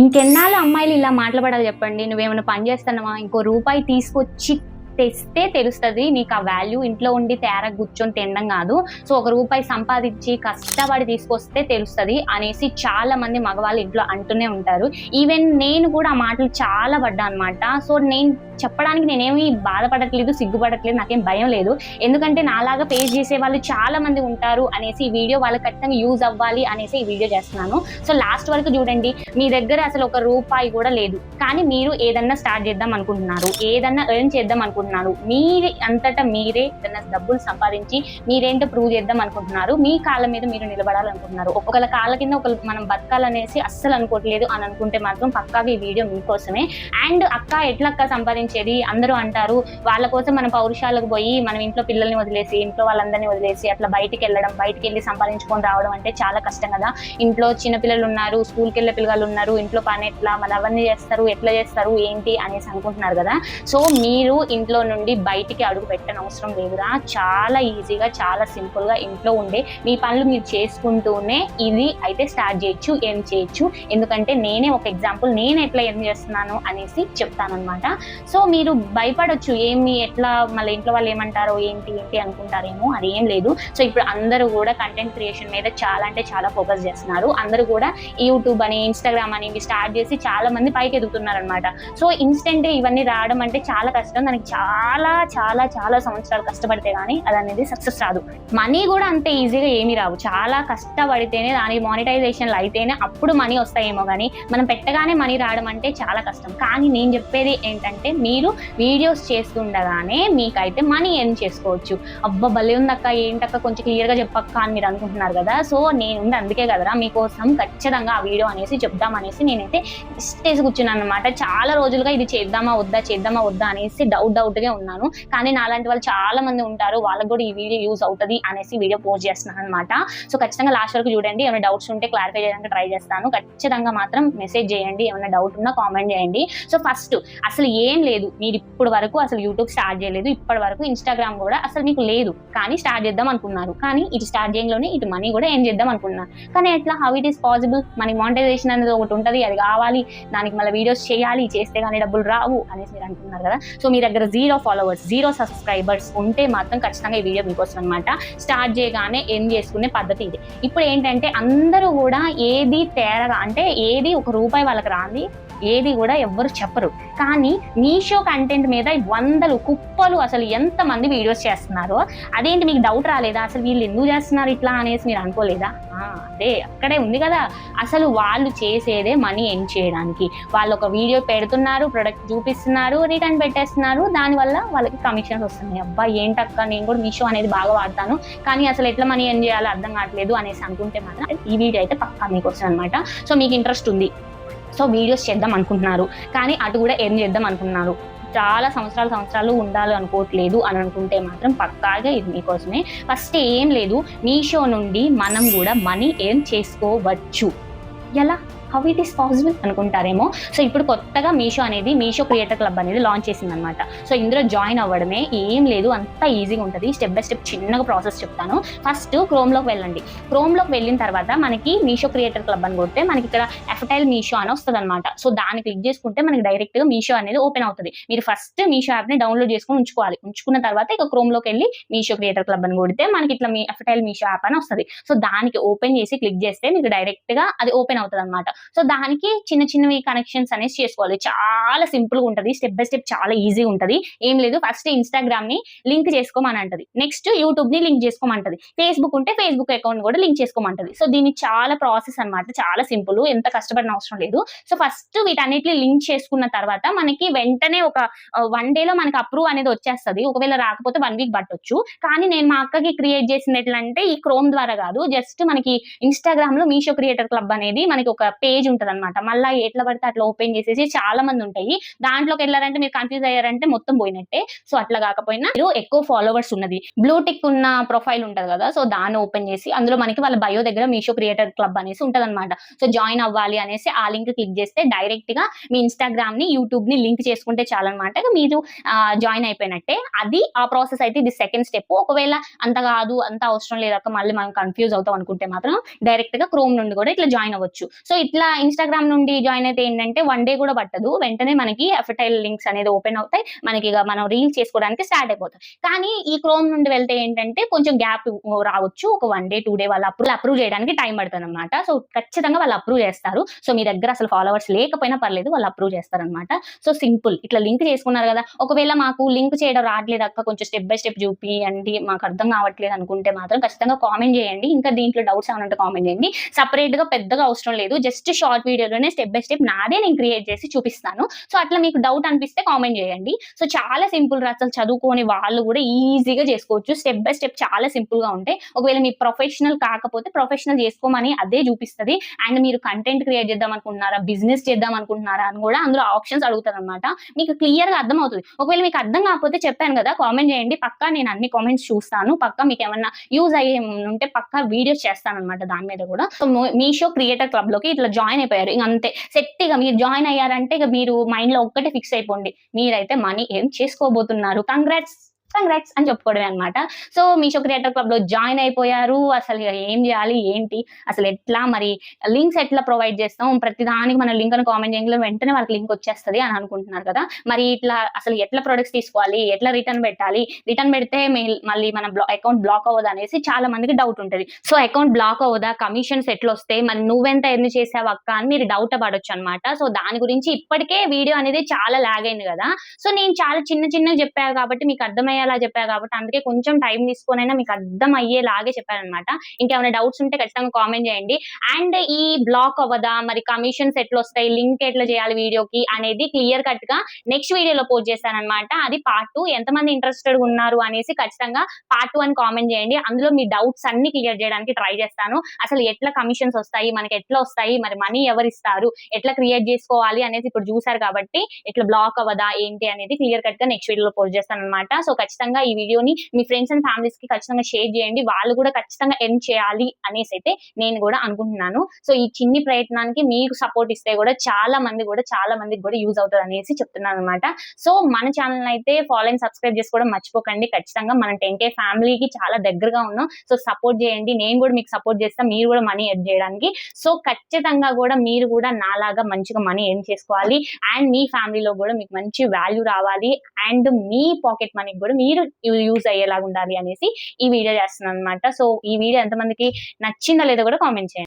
ఇంకెన్నాళ్ళు అమ్మాయిలు ఇలా మాటలు చెప్పండి. నువ్వేమైనా పని చేస్తున్నావా? ఇంకో రూపాయి తీసుకొచ్చి తెస్తే తెలుస్తది నీకు ఆ వాల్యూ. ఇంట్లో ఉండి తేరగా కూర్చొని తినడం కాదు. సో ఒక రూపాయి సంపాదించి కష్టపడి తీసుకొస్తే తెలుస్తది అనేసి చాలా మంది మగవాళ్ళు ఇంట్లో అంటూనే ఉంటారు. ఈవెన్ నేను కూడా ఆ మాటలు చాలా పడ్డా అనమాట. సో నేను చెప్పడానికి నేనేమి బాధపడట్లేదు, సిగ్గుపడట్లేదు, నాకేం భయం లేదు. ఎందుకంటే నాలాగా ఫేస్ చేసే వాళ్ళు చాలా మంది ఉంటారు అనేసి ఈ వీడియో వాళ్ళకి ఖచ్చితంగా యూజ్ అవ్వాలి అనేసి ఈ వీడియో చేస్తున్నాను. సో లాస్ట్ వరకు చూడండి. మీ దగ్గర అసలు ఒక రూపాయి కూడా లేదు, కానీ మీరు ఏదన్నా స్టార్ట్ చేద్దాం అనుకుంటున్నారు, ఏదన్నా ఎర్న్ చేద్దాం అనుకుంటున్నారు, మీరే అంతటా మీరే ఏదన్నా డబ్బులు సంపాదించి మీరేంటో ప్రూవ్ చేద్దాం అనుకుంటున్నారు, మీ కాళ్ళ మీద మీరు నిలబడాలనుకుంటున్నారు. ఒకళ్ళ కాళ్ళ కింద ఒకళ్ళు మనం బతకాలనేసి అస్సలు అనుకోవట్లేదు అని అనుకుంటే మాత్రం పక్కాగా ఈ వీడియో మీకోసమే. అండ్ అక్క ఎట్లక్క సంపాదించేది అందరూ అంటారు. వాళ్ళ కోసం మనం పౌరుషాలకు పోయి మనం ఇంట్లో పిల్లల్ని వదిలేసి ఇంట్లో వాళ్ళందరినీ వదిలేసి అట్లా బయటికి వెళ్ళడం, బయటికి వెళ్ళి సంపాదించుకొని రావడం అంటే చాలా కష్టం కదా. ఇంట్లో చిన్న పిల్లలు ఉన్నారు, స్కూల్కి వెళ్ళే పిల్లలు ఉన్నారు, ఇంట్లో పని ఎట్లా మళ్ళీ అవన్నీ చేస్తారు, ఎట్లా చేస్తారు ఏంటి అనేసి అనుకుంటున్నారు కదా. సో మీరు ఇంట్లో నుండి బయటికి అడుగు పెట్టని అవసరం లేదురా. చాలా ఈజీగా, చాలా సింపుల్ గా ఇంట్లో ఉండే మీ పనులు మీరు చేసుకుంటూనే ఇది అయితే స్టార్ట్ చేయొచ్చు, ఎర్న్ చేయొచ్చు. ఎందుకంటే నేనే ఒక ఎగ్జాంపుల్, నేను ఎట్లా ఎర్న్ చేస్తున్నాను అనేసి చెప్తానన్నమాట. సో మీరు భయపడొచ్చు, ఏమి ఎట్లా మళ్ళీ ఇంట్లో వాళ్ళు ఏమంటారో ఏంటి ఏంటి అనుకుంటారేమో, అది ఏం లేదు. సో ఇప్పుడు అందరూ కూడా కంటెంట్ క్రియేషన్ మీద చాలా అంటే చాలా ఫోకస్ చేస్తున్నారు. అందరూ కూడా యూట్యూబ్ అని, ఇన్స్టాగ్రామ్ అని ఇవి స్టార్ట్ చేసి చాలా మంది పైకి ఎదుగుతున్నారు అనమాట. సో ఇన్స్టెంట్ ఇవన్నీ రావడం అంటే చాలా కష్టం. దానికి చాలా చాలా చాలా సంవత్సరాలు కష్టపడితే కానీ అది అనేది సక్సెస్ రాదు. మనీ కూడా అంతే ఈజీగా ఏమీ రావు. చాలా కష్టపడితేనే దానికి మానిటైజేషన్లు అయితేనే అప్పుడు మనీ వస్తాయేమో, కానీ మనం పెట్టగానే మనీ రావడం అంటే చాలా కష్టం. కానీ నేను చెప్పేది ఏంటంటే మీరు వీడియోస్ చేస్తుండగానే మీకైతే మనీ ఎర్న్ చేసుకోవచ్చు. అబ్బా భలే ఉందక్క, ఏంటక్క కొంచెం క్లియర్గా చెప్పక్క అని మీరు అనుకుంటున్నారు కదా. సో నేను అందుకే కదరా మీకోసం ఖచ్చితంగా ఆ వీడియో అనేసి చెప్దామనేసి నేనైతే ఇష్టేసి కూర్చున్నాను అనమాట. చాలా రోజులుగా ఇది చేద్దామా వద్దా అనేసి డౌట్గా ఉన్నాను. కానీ నాలాంటి వాళ్ళు చాలా మంది ఉంటారు, వాళ్ళకి కూడా ఈ వీడియో యూజ్ అవుతుంది అనేసి వీడియో పోస్ట్ చేస్తున్నాను అనమాట. సో ఖచ్చితంగా లాస్ట్ వరకు చూడండి. ఏమైనా డౌట్స్ ఉంటే క్లారిఫై చేయడానికి ట్రై చేస్తాను. ఖచ్చితంగా మాత్రం మెసేజ్ చేయండి, ఏమైనా డౌట్ ఉన్నా కామెంట్ చేయండి. సో ఫస్ట్ అసలు ఏం లేదు, మీరు ఇప్పుడు వరకు అసలు యూట్యూబ్ స్టార్ట్ చేయలేదు, ఇప్పటి వరకు ఇన్స్టాగ్రామ్ కూడా అసలు మీకు లేదు, కానీ స్టార్ట్ చేద్దాం అనుకున్నారు. కానీ ఇటు స్టార్ట్ చేయడంలోనే ఇటు మనీ కూడా ఏం చేద్దాం అనుకున్నారు. కానీ ఎట్లా, హౌ ఇట్ ఈస్ పాసిబుల్? మనకి మానిటైజేషన్ అనేది ఒకటి ఉంటుంది, అది కావాలి, దానికి మళ్ళీ వీడియోస్ చేయాలి, చేస్తే కానీ డబ్బులు రావు అనేసి మీరు అంటున్నారు కదా. సో మీ దగ్గర 0 ఫాలోవర్స్ 0 సబ్స్క్రైబర్స్ ఉంటే మాత్రం ఖచ్చితంగా ఈ వీడియో మీకోసం అనమాట. స్టార్ట్ చేయగానే ఏం చేసుకునే పద్ధతి ఇది. ఇప్పుడు ఏంటంటే అందరూ కూడా ఏది తేరగా అంటే ఏది ఒక రూపాయి వాళ్ళకి రాంది ఏది కూడా ఎవ్వరు చెప్పరు. కానీ మీషో కంటెంట్ మీద 100 కుప్పలు అసలు ఎంతమంది వీడియోస్ చేస్తున్నారో, అదేంటి మీకు డౌట్ రాలేదా? అసలు వీళ్ళు ఎందుకు చేస్తున్నారు ఇట్లా అనేసి మీరు అనుకోలేదా? అదే అక్కడే ఉంది కదా. అసలు వాళ్ళు చేసేదే మనీ ఎర్న్ చేయడానికి. వాళ్ళు ఒక వీడియో పెడుతున్నారు, ప్రొడక్ట్ చూపిస్తున్నారు, రిటర్న్ పెట్టేస్తున్నారు, దానివల్ల వాళ్ళకి కమిషన్స్ వస్తున్నాయి. అబ్బా ఏంటక్క, నేను కూడా మీషో అనేది బాగా వాడతాను, కానీ అసలు ఎట్లా మనీ ఎర్న్ చేయాలో అర్థం కావట్లేదు అనేసి అనుకుంటే మాత్రం ఈ వీడియో అయితే పక్కా మీకోసం అనమాట. సో మీకు ఇంట్రెస్ట్ ఉంది, సో వీడియోస్ చేద్దాం అనుకుంటున్నారు, కానీ అటు కూడా ఎర్న్ చేద్దాం అనుకుంటున్నారు, చాలా సంవత్సరాలు ఉండాలి అనుకోవట్లేదు అని అనుకుంటే మాత్రం పక్కాగా ఇది మీకోసమే. ఫస్ట్ ఏం లేదు, మీషో నుండి మనం కూడా మనీ ఎర్న్ చేసుకోవచ్చు. ఎలా, హౌ ఇట్ ఈస్ పాసిబుల్ అనుకుంటారేమో. సో ఇప్పుడు కొత్తగా మీషో అనేది, మీషో క్రియేటర్ క్లబ్ అనేది లాంచ్ చేసింది అనమాట. సో ఇందులో జాయిన్ అవ్వడమే, ఏం లేదు, అంతా ఈజీగా ఉంటుంది. స్టెప్ బై స్టెప్ చిన్నగా ప్రాసెస్ చెప్తాను. ఫస్ట్ క్రోమ్లోకి వెళ్ళండి. క్రోమ్లోకి వెళ్ళిన తర్వాత మనకి మీషో క్రియేటర్ క్లబ్ అని కొడితే మనకి ఇక్కడ ఎఫ్టైల్ మీషో అని వస్తుంది అనమాట. సో దాన్ని క్లిక్ చేసుకుంటే మనకి డైరెక్ట్గా మీషో అనేది ఓపెన్ అవుతుంది. మీరు ఫస్ట్ మీషో యాప్ని డౌన్లోడ్ చేసుకుని ఉంచుకోవాలి. ఉంచుకున్న తర్వాత ఇక క్రోమ్లోకి వెళ్ళి మీషో క్రియేటర్ క్లబ్ అని కొడితే మనకి ఇట్లా మీ ఎఫ్టైల్ మీషో యాప్ అని వస్తుంది. సో దానికి ఓపెన్ చేసి క్లిక్ చేస్తే మీకు డైరెక్ట్గా అది ఓపెన్ అవుతుంది అనమాట. సో దానికి చిన్నవి కనెక్షన్స్ అనేసి చేసుకోవాలి. చాలా సింపుల్ గా ఉంటుంది, స్టెప్ బై స్టెప్ చాలా ఈజీగా ఉంటుంది. ఏం లేదు, ఫస్ట్ ఇన్స్టాగ్రామ్ ని లింక్ చేసుకోమని అంటది, నెక్స్ట్ యూట్యూబ్ ని లింక్ చేసుకోమంటది, ఫేస్బుక్ ఉంటే ఫేస్బుక్ అకౌంట్ కూడా లింక్ చేసుకోమంటది. సో దీనికి చాలా ప్రాసెస్ అనమాట, చాలా సింపుల్, ఎంత కష్టపడిన అవసరం లేదు. సో ఫస్ట్ వీటన్నిటిని లింక్ చేసుకున్న తర్వాత మనకి వెంటనే ఒక 1 డేలో మనకి అప్రూవ్ అనేది వచ్చేస్తుంది. ఒకవేళ రాకపోతే 1 వీక్ పట్టొచ్చు. కానీ నేను మా అక్కకి క్రియేట్ చేసింది ఎట్లా అంటే ఈ క్రోమ్ ద్వారా కాదు, జస్ట్ మనకి ఇన్స్టాగ్రామ్ లో మీషో క్రియేటర్ క్లబ్ అనేది మనకి ఒక పేజ్ ఉంటుంది అనమాట. మళ్ళీ ఎట్లా పడితే అట్లా ఓపెన్ చేసేసి చాలా మంది ఉంటాయి, దాంట్లోకి వెళ్ళారంటే మీరు కన్ఫ్యూజ్ అయ్యారంటే మొత్తం పోయినట్టే. సో అట్లా కాకపోయినా మీరు ఎక్కువ ఫాలోవర్స్ ఉన్నది, బ్లూ టిక్ ఉన్న ప్రొఫైల్ ఉంటుంది కదా, సో దాన్ని ఓపెన్ చేసి అందులో మనకి వాళ్ళ బయో దగ్గర మీషో క్రియేటర్ క్లబ్ అనేసి ఉంటుంది అనమాట. సో జాయిన్ అవ్వాలి అనేసి ఆ లింక్ క్లిక్ చేస్తే డైరెక్ట్ గా మీ ఇన్స్టాగ్రామ్ ని యూట్యూబ్ ని లింక్ చేసుకుంటే చాలన్నమాట, మీరు జాయిన్ అయిపోయినట్టే. అది ఆ ప్రాసెస్ అయితే ఇది సెకండ్ స్టెప్. ఒకవేళ అంత కాదు, అంత అవసరం లేదక్క, మళ్ళీ మనం కన్ఫ్యూజ్ అవుతాం అనుకుంటే మాత్రం డైరెక్ట్ గా క్రోమ్ నుండి కూడా ఇట్లా జాయిన్ అవ్వచ్చు. సో ఇట్లా ఇట్లా ఇన్‌స్టాగ్రామ్ నుండి జాయిన్ అయితే ఏంటంటే వన్ డే కూడా పట్టదు. వెంటనే మనకి అఫర్టైల్ లింక్స్ అనేది ఓపెన్ అవుతాయి. మనకి ఇక మనం రీల్స్ చేసుకోవడానికి స్టార్ట్ అయిపోతాం. కానీ ఈ క్రోమ్ నుండి వెళ్తే ఏంటంటే కొంచెం గ్యాప్ రావచ్చు. ఒక 1 డే, 2 డే వాళ్ళు అప్రూవ్ చేయడానికి టైం పడతదనమాట. సో, ఖచ్చితంగా వాళ్ళు అప్రూవ్ చేస్తారు. సో, మీ దగ్గర అసలు ఫాలోవర్స్ లేకపోయినా పర్లేదు. వాళ్ళు అప్రూవ్ చేస్తారనమాట. So, simple. ఇట్లా లింక్ చేసుకున్నారు గదా! ఒకవేళ మాకు లింక్ చేయడం రావట్లేదక్క కొంచెం స్టెప్ బై స్టెప్ చూపియండి. మాకు అర్థం కావట్లేదు అనుకుంటే మాత్రం ఖచ్చితంగా కామెంట్ చేయండి. ఇంకా దీంట్లో డౌట్స్ ఏమైనా ఉంటే కామెంట్ చేయండి. సెపరేట్‌గా పెద్దగా అవసరం లేదు. జస్ట్ షార్ట్ వీడియోలోనే స్టెప్ బై స్టెప్ నాదే నేను క్రియేట్ చేసి చూపిస్తాను. సో, అట్లా మీకు డౌట్ అనిపిస్తే కామెంట్ చేయండి. సో, చాలా సింపుల్ రా అసలు చదువుకోని వాళ్ళు కూడా ఈజీగా చేసుకోవచ్చు. స్టెప్ బై స్టెప్ చాలా సింపుల్‌గా ఉంటాయి. ఒకవేళ మీ ప్రొఫెషనల్ కాకపోతే ప్రొఫెషనల్ చేసుకోమని అదే చూపిస్తది. అండ్ మీరు కంటెంట్ క్రియేట్ చేద్దాం అనుకుంటున్నారా? బిజినెస్ చేద్దాం అనుకుంటున్నారా? అని కూడా అందులో ఆప్షన్స్ అడుగుతదనమాట. మీకు క్లియర్‌గా అర్థమవుతది. ఒకవేళ మీకు అర్థం కాకపోతే చెప్పాను కదా! కామెంట్ చేయండి. పక్కా నేను అన్ని కామెంట్స్ చూస్తాను. పక్కా మీకేమన్నా యూజ్ ఉంటే పక్కా వీడియోస్ చేస్తాననమాట దాని మీద కూడా. సో, మీషో క్రియేటర్ క్లబ్‌లోకి ఇట్లా జాయిన్ అయిపోయారు. ఇంక అంతే సెట్ ఇగ మీరు జాయిన్ అయ్యారంటే ఇక మీరు మైండ్‌లో ఒక్కటే ఫిక్స్ అయిపోండి. మీరైతే మనీ ఎర్న్ చేసుకోబోతున్నారు. కంగ్రాట్స్ అని చెప్పుకోవడమే అనమాట. సో, మీషో క్రియేటర్ క్లబ్‌లో జాయిన్ అయిపోయారు. అసలు ఇగ ఏం జేయాలి? ఏంటి? అసలు ఎట్లా మరి లింక్స్ ఎట్లా ప్రొవైడ్ చేస్తాం? ప్రతి దానికి మనం లింక్ అని కామెంట్ చేయంగానే వెంటనే వాళ్ళకి లింక్ వచ్చేస్తది అని అనుకుంటున్నారు కదా! మరి ఇట్లా అసలు ఎట్లా ప్రొడక్ట్స్ తీసుకోవాలి? ఎట్లా రిటర్న్ పెట్టాలి? రిటర్న్ పెడితే మళ్ళీ మన అకౌంట్ బ్లాక్ అవ్వదా అనేసి చాలా మందికి డౌట్ ఉంటది. సో, అకౌంట్ బ్లాక్ అవ్వదా? కమిషన్స్ ఎట్లొస్తాయి? మరి నువ్వెంత ఎర్న్ చేసావక్కా అని మీరు డౌట్ పడొచ్చనమాట. సో, దాని గురించి ఇప్పటికే వీడియో అనేది చాలా లాగ్ అయింది గదా! సో, నేను చాలా చిన్నగా చెప్పా కాబట్టి మీకు అర్థమయ్యేలా చెప్పా కాబట్టి అందుకే కొంచెం టైం తీసుకొనైనా మీకు అర్థమయ్యేలాగే చెప్పాననమాట. ఇంకేమైనా డౌట్స్ ఉంటే ఖచ్చితంగా కామెంట్ చేయండి. అండ్ ఈ బ్లాక్ అవ్వదా? మరి కమిషన్స్ ఎట్లొస్తాయి? లింక్ ఎట్లా చేయాలి వీడియోకి అనేది క్లియర్ కట్‌గా నెక్స్ట్ వీడియోలో పోస్ట్ చేశాననమాట. అది పార్ట్ 2. ఎంతమంది ఇంట్రెస్టెడ్‌గా ఉన్నారు అనేసి ఖచ్చితంగా పార్ట్ 2 అని కామెంట్ చేయండి. అందులో మీ డౌట్స్ అన్నీ క్లియర్ చేయడానికి ట్రై చేస్తాను. అసలు ఎట్లా కమిషన్స్ వస్తాయి? మనకి ఎట్లా వస్తాయి? మరి మనీ ఎవరిస్తారు? ఎట్లా క్రియేట్ చేసుకోవాలి అనేది ఇప్పుడు చూసారు కాబట్టి ఇట్లా బ్లాక్ అవ్వదా? ఏంటి అనేది క్లియర్ కట్‌గా నెక్స్ట్ వీడియోలో పోస్ట్ చేస్తాననమాట. సో, ఖచ్చితంగా ఈ వీడియోని మీ ఫ్రెండ్స్ అండ్ ఫ్యామిలీస్‌కి ఖచ్చితంగా షేర్ చేయండి. వాళ్ళు కూడా ఖచ్చితంగా ఎర్న్ చేయాలి అనేసైతే నేను కూడా అనుకుంటున్నాను. సో, ఈ చిన్ని ప్రయత్నానికి మీకు సపోర్ట్ ఇస్తే కూడా చాలా మందికి కూడా యూజ్ అవుతదనేసి చెప్తున్నాననమాట. సో, మన ఛానెల్‌ని అయితే ఫాలో అండ్ సబ్స్క్రైబ్ చేసుకోవడం మర్చిపోకండి. ఖచ్చితంగా మనం 10K ఫ్యామిలీకి చాలా దగ్గరగా ఉన్నాం. సో, సపోర్ట్ చేయండి. నేను కూడా మీకు సపోర్ట్ చేస్తా. మీరు కూడా మనీ ఎర్న్ చేయడానికి. సో, ఖచ్చితంగా కూడా మీరు కూడా నాలాగా మంచిగా మనీ ఎర్న్ చేసుకోవాలి. అండ్ మీ ఫ్యామిలీలో కూడా మీకు మంచి వాల్యూ రావాలి. అండ్ మీ పాకెట్ మనీకి కూడా మీరు యూజ్ అయ్యేలాగా ఉండాలి అనేసి ఈ వీడియో చేస్తున్నాననమాట. సో, ఈ వీడియో ఎంతమందికి నచ్చిందో లేదో కూడా కామెంట్ చేయండి.